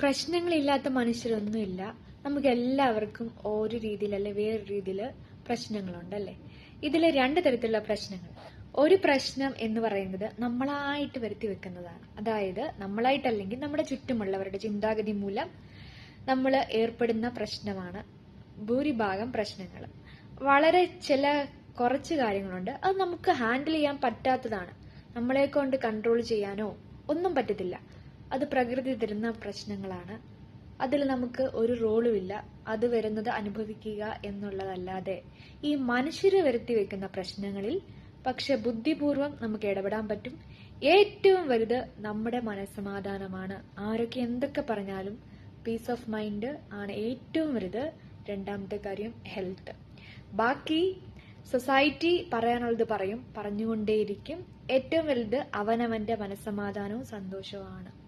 പ്രശ്നങ്ങളില്ലാത്ത മനുഷ്യരൊന്നുമില്ല. നമുക്ക് എല്ലാവർക്കും ഒരു രീതിയിൽ അല്ലെ വേറൊരു രീതിയിൽ പ്രശ്നങ്ങളുണ്ടല്ലേ. ഇതിൽ രണ്ട് തരത്തിലുള്ള പ്രശ്നങ്ങൾ. ഒരു പ്രശ്നം എന്ന് പറയുന്നത് നമ്മളായിട്ട് വരുത്തി വെക്കുന്നതാണ്. അതായത് നമ്മളായിട്ടല്ലെങ്കിൽ നമ്മുടെ ചുറ്റുമുള്ളവരുടെ ചിന്താഗതി മൂലം നമ്മൾ ഏർപ്പെടുന്ന പ്രശ്നമാണ് ഭൂരിഭാഗം പ്രശ്നങ്ങൾ. വളരെ കുറച്ച് കാര്യങ്ങളുണ്ട്, അത് നമുക്ക് ഹാൻഡിൽ ചെയ്യാൻ പറ്റാത്തതാണ്. നമ്മളെ കൊണ്ട് കൺട്രോൾ ചെയ്യാനോ ഒന്നും പറ്റത്തില്ല. അത് പ്രകൃതി തരുന്ന പ്രശ്നങ്ങളാണ്. അതിൽ നമുക്ക് ഒരു റോളും ഇല്ല. അത് വരുന്നത് അനുഭവിക്കുക എന്നുള്ളതല്ലാതെ ഈ മനുഷ്യര് വരുത്തി വെക്കുന്ന പ്രശ്നങ്ങളിൽ പക്ഷെ ബുദ്ധിപൂർവം നമുക്ക് ഇടപെടാൻ പറ്റും. ഏറ്റവും വലുത് നമ്മുടെ മനസ്സമാധാനമാണ്. ആരൊക്കെ എന്തൊക്കെ പറഞ്ഞാലും പീസ് ഓഫ് മൈൻഡ് ആണ് ഏറ്റവും വലുത്. രണ്ടാമത്തെ കാര്യം ഹെൽത്ത്. ബാക്കി സൊസൈറ്റി പറയാനുള്ളത് പറഞ്ഞുകൊണ്ടേയിരിക്കും. ഏറ്റവും വലുത് അവനവന്റെ മനസ്സമാധാനവും സന്തോഷവുമാണ്.